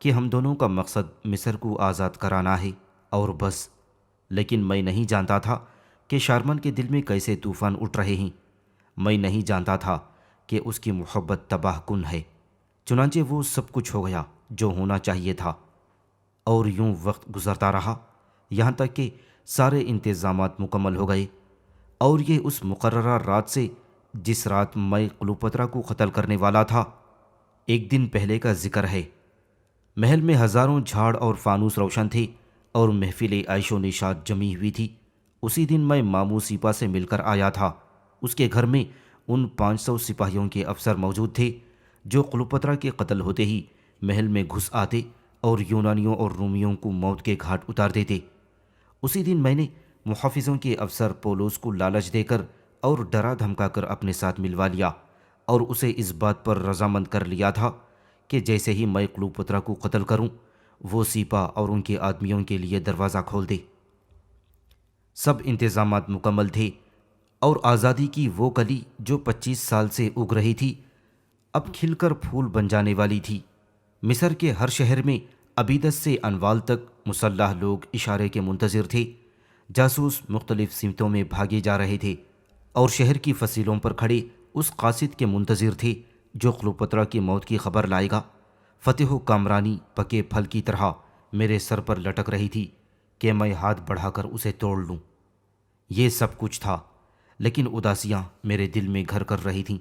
کہ ہم دونوں کا مقصد مصر کو آزاد کرانا ہے اور بس۔ لیکن میں نہیں جانتا تھا کہ شارمن کے دل میں کیسے طوفان اٹھ رہے ہیں۔ میں نہیں جانتا تھا کہ اس کی محبت تباہ کن ہے۔ چنانچہ وہ سب کچھ ہو گیا جو ہونا چاہیے تھا، اور یوں وقت گزرتا رہا یہاں تک کہ سارے انتظامات مکمل ہو گئے، اور یہ اس مقررہ رات سے جس رات میں کلوپترا کو قتل کرنے والا تھا، ایک دن پہلے کا ذکر ہے۔ محل میں ہزاروں جھاڑ اور فانوس روشن تھے اور محفل عیش و نشاط جمی ہوئی تھی۔ اسی دن میں ماموں سیپا سے مل کر آیا تھا۔ اس کے گھر میں ان 500 سپاہیوں کے افسر موجود تھے جو کلوپترا کے قتل ہوتے ہی محل میں گھس آتے اور یونانیوں اور رومیوں کو موت کے گھاٹ اتار دیتے۔ اسی دن میں نے محافظوں کے افسر پولوس کو لالچ دے کر اور ڈرا دھمکا کر اپنے ساتھ ملوا لیا اور اسے اس بات پر رضامند کر لیا تھا کہ جیسے ہی میں کلوپترا کو قتل کروں وہ سیپا اور ان کے آدمیوں کے لیے دروازہ کھول دے۔ سب انتظامات مکمل تھے اور آزادی کی وہ کلی جو 25 سال سے اگ رہی تھی اب کھل کر پھول بن جانے والی تھی۔ مصر کے ہر شہر میں ابیدس سے انوال تک مسلح لوگ اشارے کے منتظر تھے۔ جاسوس مختلف سمتوں میں بھاگے جا رہے تھے اور شہر کی فصیلوں پر کھڑے اس قاصد کے منتظر تھے جو کلوپترا کی موت کی خبر لائے گا۔ فتح و کامرانی پکے پھل کی طرح میرے سر پر لٹک رہی تھی کہ میں ہاتھ بڑھا کر اسے توڑ لوں۔ یہ سب کچھ تھا، لیکن اداسیاں میرے دل میں گھر کر رہی تھیں۔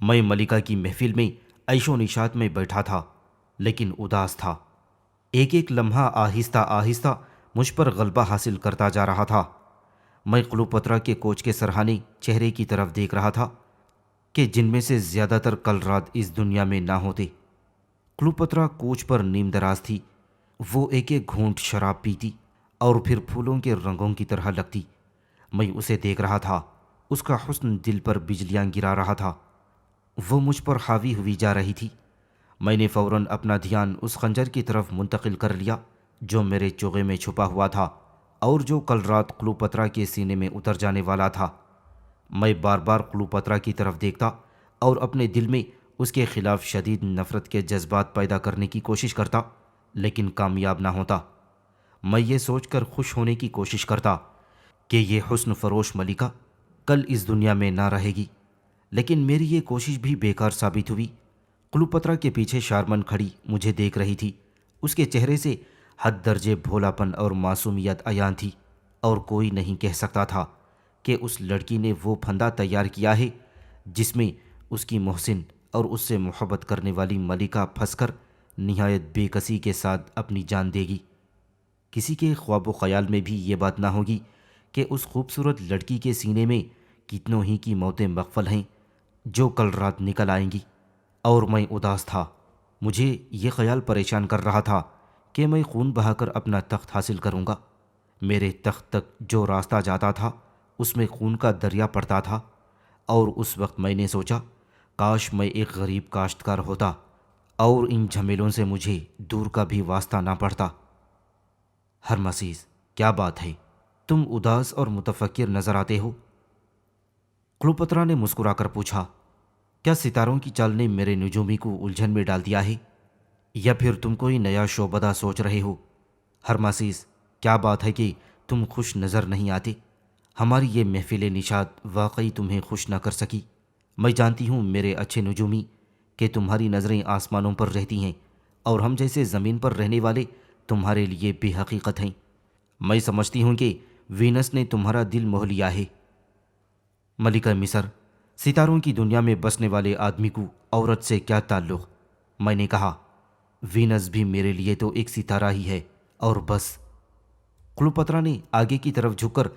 میں ملکہ کی محفل میں عیش و نشاط میں بیٹھا تھا، لیکن اداس تھا۔ ایک ایک لمحہ آہستہ آہستہ مجھ پر غلبہ حاصل کرتا جا رہا تھا۔ میں کلوپترا کے کوچ کے سرہانے چہرے کی طرف دیکھ رہا تھا کہ جن میں سے زیادہ تر کل رات اس دنیا میں نہ ہوتے۔ کلوپترا کوچ پر نیم دراز تھی۔ وہ ایک ایک گھونٹ شراب پیتی اور پھر پھولوں کے رنگوں کی طرح لگتی۔ میں اسے دیکھ رہا تھا، اس کا حسن دل پر بجلیاں گرا رہا تھا۔ وہ مجھ پر حاوی ہوئی جا رہی تھی۔ میں نے فوراً اپنا دھیان اس خنجر کی طرف منتقل کر لیا جو میرے چوغے میں چھپا ہوا تھا اور جو کل رات کلوپترا کے سینے میں اتر جانے والا تھا۔ میں بار بار کلوپترا کی طرف دیکھتا اور اپنے دل میں اس کے خلاف شدید نفرت کے جذبات پیدا کرنے کی کوشش کرتا، لیکن کامیاب نہ ہوتا۔ میں یہ سوچ کر خوش ہونے کی کوشش کرتا کہ یہ حسن فروش ملکہ کل اس دنیا میں نہ رہے گی، لیکن میری یہ کوشش بھی بیکار ثابت ہوئی۔ کلوپترا کے پیچھے شارمن کھڑی مجھے دیکھ رہی تھی۔ اس کے چہرے سے حد درجے بھولاپن اور معصومیت عیاں تھی، اور کوئی نہیں کہہ سکتا تھا کہ اس لڑکی نے وہ پھندا تیار کیا ہے جس میں اس کی محسن اور اس سے محبت کرنے والی ملکہ پھنس کر نہایت بے کسی کے ساتھ اپنی جان دے گی۔ کسی کے خواب و خیال میں بھی یہ بات نہ ہوگی کہ اس خوبصورت لڑکی کے سینے میں کتنوں ہی کی موتیں مغفل ہیں جو کل رات نکل آئیں گی۔ اور میں اداس تھا۔ مجھے یہ خیال پریشان کر رہا تھا کہ میں خون بہا کر اپنا تخت حاصل کروں گا۔ میرے تخت تک جو راستہ جاتا تھا اس میں خون کا دریا پڑتا تھا، اور اس وقت میں نے سوچا کاش میں ایک غریب کاشتکار ہوتا اور ان جھمیلوں سے مجھے دور کا بھی واسطہ نہ پڑتا۔ ہرمسیس، کیا بات ہے؟ تم اداس اور متفکر نظر آتے ہو۔ کلوپترا نے مسکرا کر پوچھا، کیا ستاروں کی چال نے میرے نجومی کو الجھن میں ڈال دیا ہے، یا پھر تم کوئی نیا شعبدہ سوچ رہے ہو؟ ہرمسیس، کیا بات ہے کہ تم خوش نظر نہیں آتے؟ ہماری یہ محفل نشاط واقعی تمہیں خوش نہ کر سکی۔ میں جانتی ہوں میرے اچھے نجومی کہ تمہاری نظریں آسمانوں پر رہتی ہیں اور ہم جیسے زمین پر رہنے والے تمہارے لیے بے حقیقت ہیں۔ میں سمجھتی ہوں کہ وینس نے تمہارا دل موہ لیا ہے۔ ملکہ مصر، ستاروں کی دنیا میں بسنے والے آدمی کو عورت سے کیا تعلق؟ میں نے کہا، وینس بھی میرے لیے تو ایک ستارہ ہی ہے اور بس۔ کلوپترا نے آگے کی طرف جھک کر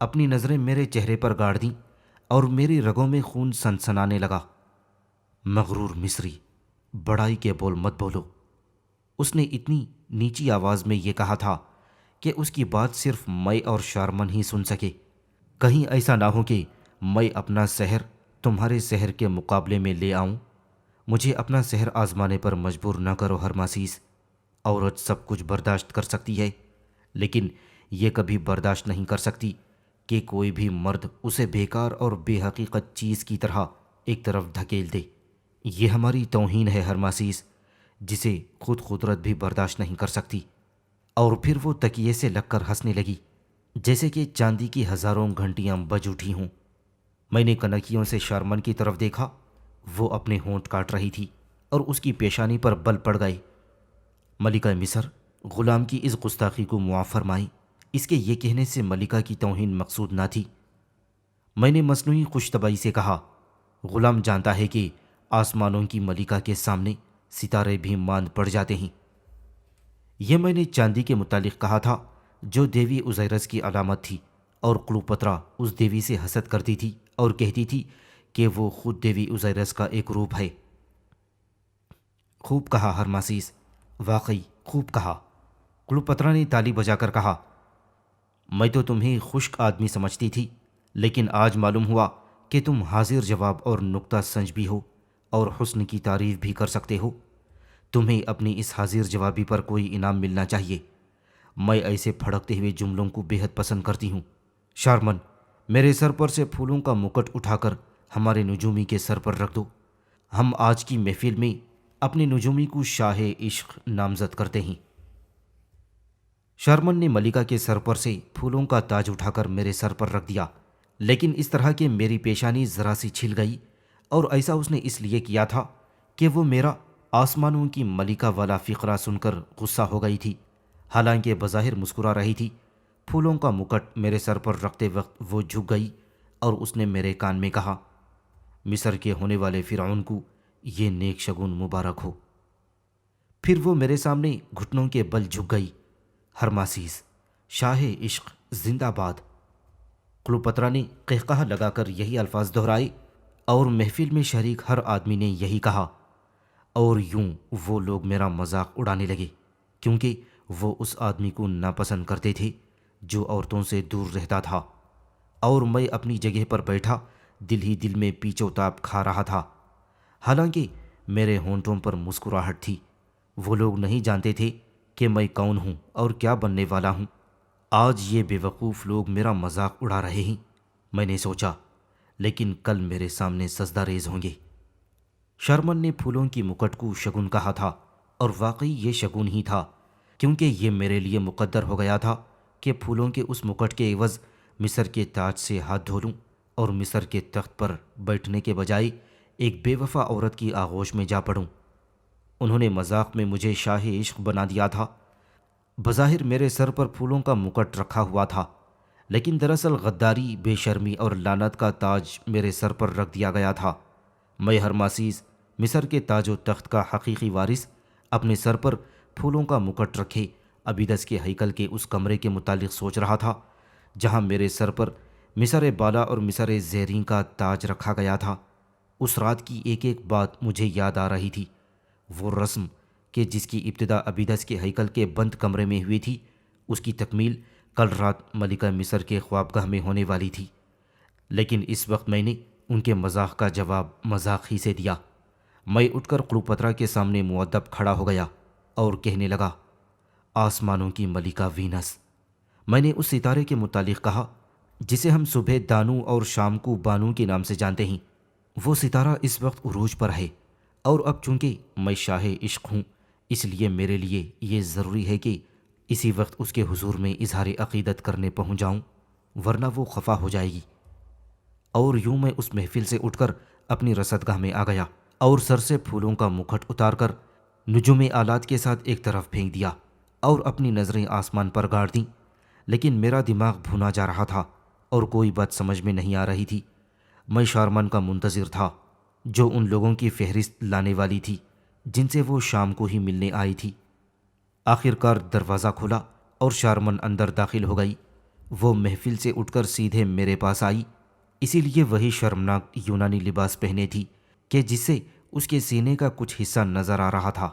اپنی نظریں میرے چہرے پر گاڑ دیں اور میری رگوں میں خون سنسنانے لگا۔ مغرور مصری، بڑائی کے بول مت بولو۔ اس نے اتنی نیچی آواز میں یہ کہا تھا کہ اس کی بات صرف میں اور شارمن ہی سن سکے۔ کہیں ایسا نہ ہو کہ میں اپنا سحر تمہارے سحر کے مقابلے میں لے آؤں۔ مجھے اپنا سحر آزمانے پر مجبور نہ کرو ہرمسیس۔ عورت سب کچھ برداشت کر سکتی ہے، لیکن یہ کبھی برداشت نہیں کر سکتی کہ کوئی بھی مرد اسے بیکار اور بے حقیقت چیز کی طرح ایک طرف دھکیل دے۔ یہ ہماری توہین ہے ہرمسیس، جسے خود قدرت بھی برداشت نہیں کر سکتی۔ اور پھر وہ تکیے سے لگ کر ہنسنے لگی جیسے کہ چاندی کی ہزاروں گھنٹیاں بج اٹھی ہوں۔ میں نے کنکیوں سے شارمن کی طرف دیکھا۔ وہ اپنے ہونٹ کاٹ رہی تھی اور اس کی پیشانی پر بل پڑ گئے۔ ملکہ مصر، غلام کی اس گستاخی کو معاف فرمائیں۔ اس کے یہ کہنے سے ملکہ کی توہین مقصود نہ تھی۔ میں نے مصنوعی خوش طبعی سے کہا، غلام جانتا ہے کہ آسمانوں کی ملکہ کے سامنے ستارے بھی ماند پڑ جاتے ہیں۔ یہ میں نے چاندی کے متعلق کہا تھا جو دیوی اوزیرس کی علامت تھی، اور کلوپترا اس دیوی سے حسد کرتی تھی اور کہتی تھی کہ وہ خود دیوی اوزیرس کا ایک روپ ہے۔ خوب کہا ہرماسیس، واقعی خوب کہا، کلوپترا نے تالی بجا کر کہا۔ میں تو تمہیں خشک آدمی سمجھتی تھی، لیکن آج معلوم ہوا کہ تم حاضر جواب اور نکتہ سنج بھی ہو اور حسن کی تعریف بھی کر سکتے ہو۔ تمہیں اپنی اس حاضر جوابی پر کوئی انعام ملنا چاہیے۔ میں ایسے پھڑکتے ہوئے جملوں کو بے حد پسند کرتی ہوں۔ شارمن، میرے سر پر سے پھولوں کا مکٹ اٹھا کر ہمارے نجومی کے سر پر رکھ دو۔ ہم آج کی محفل میں اپنے نجومی کو شاہ عشق نامزد کرتے ہیں۔ شارمن نے ملکہ کے سر پر سے پھولوں کا تاج اٹھا کر میرے سر پر رکھ دیا، لیکن اس طرح کہ میری پیشانی ذرا سی چھل گئی، اور ایسا اس نے اس لیے کیا تھا کہ وہ میرا آسمانوں کی ملکہ والا فقرہ سن کر غصہ ہو گئی تھی، حالانکہ بظاہر مسکرا رہی تھی۔ پھولوں کا مکٹ میرے سر پر رکھتے وقت وہ جھک گئی اور اس نے میرے کان میں کہا، مصر کے ہونے والے فرعون کو یہ نیک شگون مبارک ہو۔ پھر وہ میرے سامنے گھٹنوں کے بل جھک گئی۔ ہرماسیس، شاہ عشق زندہ باد۔ کلوپترا نے قہقہہ لگا کر یہی الفاظ دہرائے، اور محفل میں شریک ہر آدمی نے یہی کہا، اور یوں وہ لوگ میرا مذاق اڑانے لگے، کیونکہ وہ اس آدمی کو ناپسند کرتے تھے جو عورتوں سے دور رہتا تھا، اور میں اپنی جگہ پر بیٹھا دل ہی دل میں پیچ و تاب کھا رہا تھا، حالانکہ میرے ہونٹوں پر مسکراہٹ تھی۔ وہ لوگ نہیں جانتے تھے کہ میں کون ہوں اور کیا بننے والا ہوں۔ آج یہ بے وقوف لوگ میرا مذاق اڑا رہے ہیں، میں نے سوچا، لیکن کل میرے سامنے سجدہ ریز ہوں گے۔ شارمن نے پھولوں کی مکٹ کو شگن کہا تھا، اور واقعی یہ شگن ہی تھا، کیونکہ یہ میرے لیے مقدر ہو گیا تھا کہ پھولوں کے اس مکٹ کے عوض مصر کے تاج سے ہاتھ دھو لوں اور مصر کے تخت پر بیٹھنے کے بجائے ایک بے وفا عورت کی آغوش میں جا پڑوں۔ انہوں نے مذاق میں مجھے شاہ عشق بنا دیا تھا۔ بظاہر میرے سر پر پھولوں کا مکٹ رکھا ہوا تھا، لیکن دراصل غداری، بے شرمی اور لعنت کا تاج میرے سر پر رکھ دیا گیا تھا۔ میں ہرماسیس، مصر کے تاج و تخت کا حقیقی وارث، اپنے سر پر پھولوں کا مکٹ رکھے ابیدس کے ہیکل کے اس کمرے کے متعلق سوچ رہا تھا جہاں میرے سر پر مصر بالا اور مصر زیریں کا تاج رکھا گیا تھا۔ اس رات کی ایک ایک بات مجھے یاد آ رہی تھی۔ وہ رسم کہ جس کی ابتدا ابیدس کے ہیکل کے بند کمرے میں ہوئی تھی، اس کی تکمیل کل رات ملکہ مصر کے خوابگاہ میں ہونے والی تھی، لیکن اس وقت میں نے ان کے مذاق کا جواب مذاق ہی سے دیا۔ میں اٹھ کر کلوپترا کے سامنے مؤدب کھڑا ہو گیا اور کہنے لگا، آسمانوں کی ملکہ وینس۔ میں نے اس ستارے کے متعلق کہا جسے ہم صبح دانو اور شام کو بانو کے نام سے جانتے ہیں۔ وہ ستارہ اس وقت عروج پر ہے، اور اب چونکہ میں شاہ عشق ہوں، اس لیے میرے لیے یہ ضروری ہے کہ اسی وقت اس کے حضور میں اظہار عقیدت کرنے پہنچ جاؤں، ورنہ وہ خفا ہو جائے گی۔ اور یوں میں اس محفل سے اٹھ کر اپنی رصدگاہ میں آ گیا اور سر سے پھولوں کا مکھٹ اتار کر نجوم آلات کے ساتھ ایک طرف پھینک دیا اور اپنی نظریں آسمان پر گاڑ دیں، لیکن میرا دماغ بھونا جا رہا تھا اور کوئی بات سمجھ میں نہیں آ رہی تھی۔ میں شارمن کا منتظر تھا جو ان لوگوں کی فہرست لانے والی تھی جن سے وہ شام کو ہی ملنے آئی تھی۔ آخر کار دروازہ کھلا اور شارمن اندر داخل ہو گئی۔ وہ محفل سے اٹھ کر سیدھے میرے پاس آئی، اسی لیے وہی شرمناک یونانی لباس پہنے تھی کہ جس سے اس کے سینے کا کچھ حصہ نظر آ رہا تھا۔